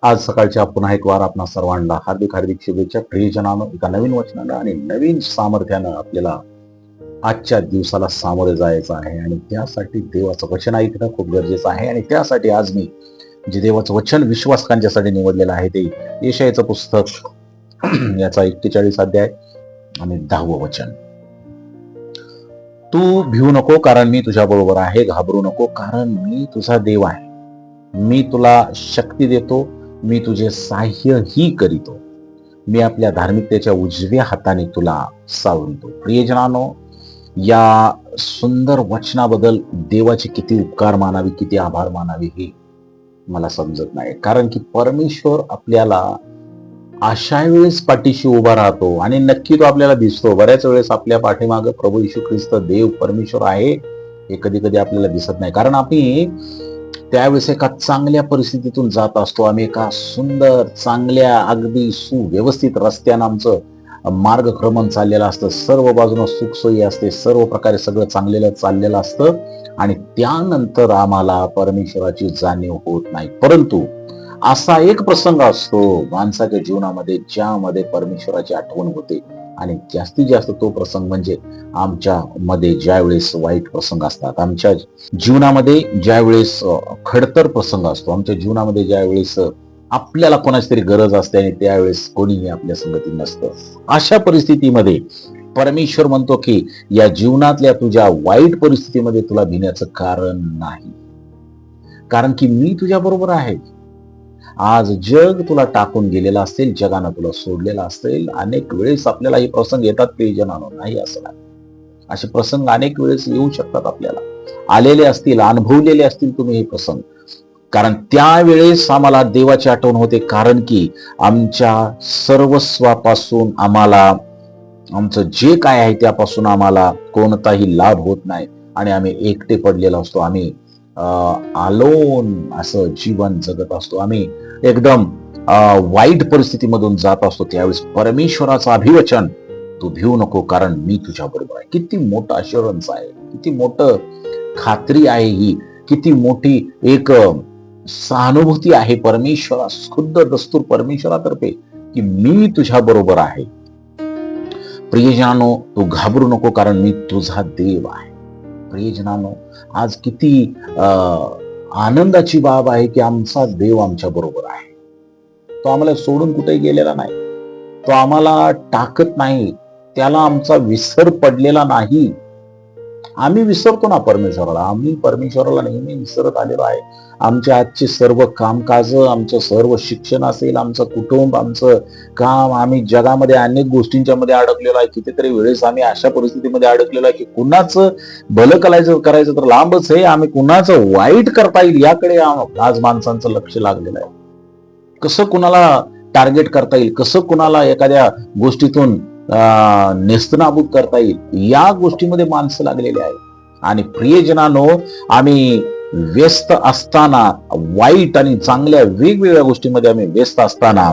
आज सकाळच्या पुन्हा एक वार आपणा सर्वांना हार्दिक हार्दिक शुभेच्छा. प्रियजनानं एका नवीन वचनानं आणि नवीन सामर्थ्यानं आपल्याला आजच्या दिवसाला सामोरे जायचं आहे आणि त्यासाठी देवाचं वचन ऐकणं खूप गरजेचं आहे. आणि त्यासाठी आज मी जे देवाचं वचन विश्वासकांच्यासाठी निवडलेलं आहे ते यशायाचं पुस्तक याचा 41 अध्याय आणि 10वं वचन. तू भिवू नको, कारण मी तुझ्या बरोबर आहे. घाबरू नको, कारण मी तुझा देव आहे. मी तुला शक्ती देतो, मी तुझे सहाय्यही करीतो. मी आपल्या धार्मिकतेच्या उजव्या हाताने तुला सावरितो. प्रियजनानो, या सुंदर वचनाबद्दल देवाचे किती उपकार मानावे, किती आभार मानावे हे मला समजत नाही. कारण की परमेश्वर आपल्याला अशा वेळेस पाठीशी उभा राहतो आणि नक्की तो आपल्याला दिसतो. बऱ्याच वेळेस आपल्या पाठीमागे प्रभू येशू ख्रिस्त देव परमेश्वर आहे हे कधी कधी आपल्याला दिसत नाही. कारण आम्ही त्यावेळेस एका चांगल्या परिस्थितीतून जात असतो. आम्ही एका सुंदर चांगल्या अगदी सुव्यवस्थित रस्त्यानं आमचं मार्गक्रमण चाललेलं असतं. सर्व बाजूनं सुखसोयी असते, सर्व प्रकारे सगळं चाललेलं असतं आणि त्यानंतर आम्हाला परमेश्वराची जाणीव होत नाही. परंतु असा एक प्रसंग असतो माणसाच्या जीवनामध्ये ज्यामध्ये परमेश्वराची आठवण होते आणि जास्तीत जास्त तो प्रसंग म्हणजे आमच्या मध्ये ज्यावेळेस वाईट प्रसंग असतात, आमच्या जीवनामध्ये ज्यावेळेस खडतर प्रसंग असतो, आमच्या जीवनामध्ये ज्यावेळेस आपल्याला कोणाची तरी गरज असते आणि त्यावेळेस कोणीही आपल्या संगती नसतं. अशा परिस्थितीमध्ये परमेश्वर म्हणतो की या जीवनातल्या तुझ्या वाईट परिस्थितीमध्ये तुला भिण्याचं कारण नाही, कारण की मी तुझ्या बरोबर आहे. आज जग तुला टाकून गेलेलं असेल, जगानं तुला सोडलेलं असेल. अनेक वेळेस आपल्याला हे प्रसंग येतात प्रियजनांनो, नाही असं नाही. असे प्रसंग अनेक वेळेस येऊ शकतात, आपल्याला आलेले असतील, अनुभवलेले असतील तुम्ही हे प्रसंग. कारण त्यावेळेस आम्हाला देवाची आठवण होते, कारण की आमच्या सर्वस्वापासून आम्हाला आमचं जे काय आहे त्यापासून आम्हाला कोणताही लाभ होत नाही आणि आम्ही एकटे पडलेलो असतो. आम्ही आलोन असं जीवन जगत असतो. आम्ही एकदम वाईट परिस्थितीमधून जात असतो. त्यावेळेस परमेश्वराचं अभिवचन, तू भिवू नको, कारण मी तुझ्या बरोबर आहे. किती मोठं अश्युरन्स आहे, किती मोठं खात्री आहे ही, किती मोठी एक सहानुभूती आहे परमेश्वरा खुद्द दस्तूर परमेश्वरातर्फे की मी तुझ्या बरोबर आहे. प्रियजनानो, तू घाबरू नको, कारण मी तुझा देव आहे. प्रियजनानो, आज किती आनंदाची बाब आहे की आमचा देव आमच्या बरोबर आहे. तो आम्हाला सोडून कुठेही गेलेला नाही, तो आम्हाला टाकत नाही, त्याला आमचा विसर पडलेला नाही. आम्ही विसरतो ना परमेश्वराला, आम्ही परमेश्वराला नेहमी विसरत आलेलो आहे. आमच्या आजचे सर्व कामकाज, आमचं सर्व शिक्षण असेल, आमचं कुटुंब, आमचं काम, आम्ही जगामध्ये अनेक गोष्टींच्या मध्ये अडकलेलो आहे. कितीतरी वेळेस आम्ही अशा परिस्थितीमध्ये अडकलेलो आहे की कुणाचं भलं करायचं तर लांबच आहे, आम्ही कुणाचं वाईट करता येईल याकडे आज माणसांचं लक्ष लागलेलं आहे. कसं कुणाला टार्गेट करता येईल, कसं कुणाला एखाद्या गोष्टीतून नेस्तनाबूत करता येईल, या गोष्टीमध्ये माणसं लागलेली आहेत. आणि प्रियजनानो, आम्ही व्यस्त असताना, वाईट आणि चांगल्या वेगवेगळ्या गोष्टीमध्ये आम्ही व्यस्त असताना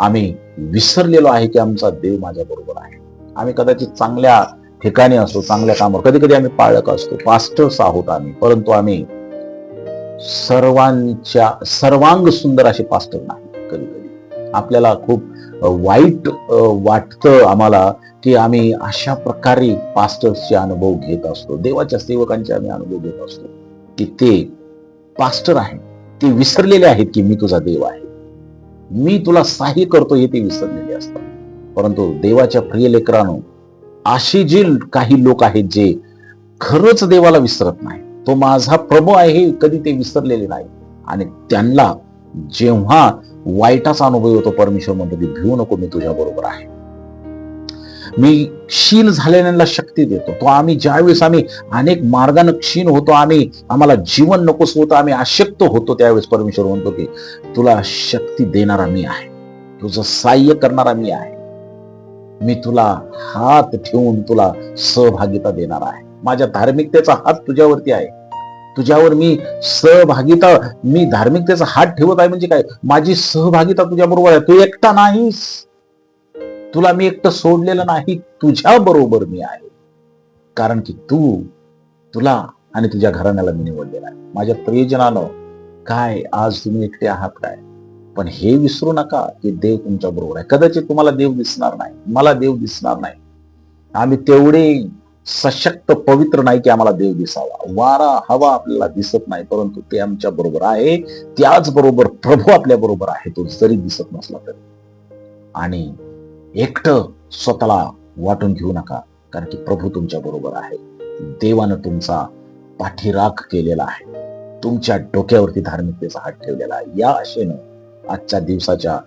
आम्ही विसरलेलो आहे की आमचा देव माझ्या बरोबर आहे. आम्ही कदाचित चांगल्या ठिकाणी असतो, चांगल्या कामावर, कधी कधी आम्ही पाळक असतो, पास्टर्स आहोत आम्ही, परंतु आम्ही सर्वांग सुंदर असे पास्टर नाही. कधी कधी आपल्याला खूप वाईट वाटतं आम्हाला की आम्ही अशा प्रकारे पास्टर्सचे अनुभव घेत असतो, देवाच्या सेवकांचे आम्ही अनुभव घेत असतो की ते पास्टर आहेत, ते विसरलेले आहेत की मी तुझा देव आहे, मी तुला सहाय्य करतो, हे ते विसरलेले असतात. परंतु देवाच्या प्रिय लेकरांनो, अशी जी काही लोक आहेत जे खरंच देवाला विसरत नाही, तो माझा प्रभू आहे हे कधी ते विसरलेले नाही. आणि त्यांना जेव्हा वाईटाचा अनुभव होतो, परमेश्वर म्हणतो की भिवू नको, मी तुझ्या बरोबर आहे. मी क्षीण झालेल्यांना शक्ती देतो. तो आम्ही ज्यावेळेस आम्ही अनेक मार्गाने क्षीण होतो, आम्हाला जीवन नकोस होतं, आम्ही अशक्त होतो, त्यावेळेस परमेश्वर म्हणतो की तुला शक्ती देणारा मी आहे, तुझं सहाय्य करणारा मी आहे, मी तुला हात ठेवून तुला सहभागिता देणार आहे. माझ्या धार्मिकतेचा हात तुझ्यावरती आहे, तुझ्यावर मी मी धार्मिकतेचा हात ठेवत आहे. म्हणजे काय, माझी सहभागिता तुझ्या बरोबर आहे. तू एकटा नाहीस, तुला मी एकटं सोडलेलं नाही, तुझ्या बरोबर मी आहे. कारण की तुला आणि तुझ्या घराण्याला मी निवडलेला आहे. माझ्या प्रियजनानं, काय आज तुम्ही एकटे आहात काय? पण हे विसरू नका की देव तुमच्या बरोबर आहे. कदाचित तुम्हाला देव दिसणार नाही, मला देव दिसणार नाही. आम्ही तेवढे सशक्त पवित्र नाही की आम्हाला देव दिसावा. वारा हवा आपल्याला दिसत नाही, परंतु ते आमच्या बरोबर आहे. त्याचबरोबर प्रभू आपल्या बरोबर आहे, तो जरी दिसत नसला तरी. आणि एकटं स्वतःला वाटून घेऊ नका, कारण की प्रभू तुमच्या बरोबर आहे. देवानं तुमचा पाठीराख केलेला आहे, तुमच्या डोक्यावरती धार्मिकतेचा हात ठेवलेला आहे. या आशेनं आजच्या दिवसाच्या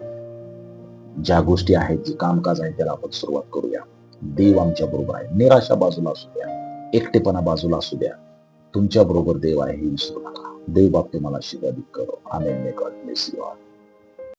ज्या गोष्टी आहेत, जे कामकाज आहे, त्याला आपण सुरुवात करूया. देव आमच्या बरोबर आहे. निराशा बाजूला असू द्या, एकटेपणा बाजूला असू द्या, तुमच्या बरोबर देव आहे हे विसरू नका. देव बाप तुम्हाला आशीर्वादित करो. Amen. May God bless you all.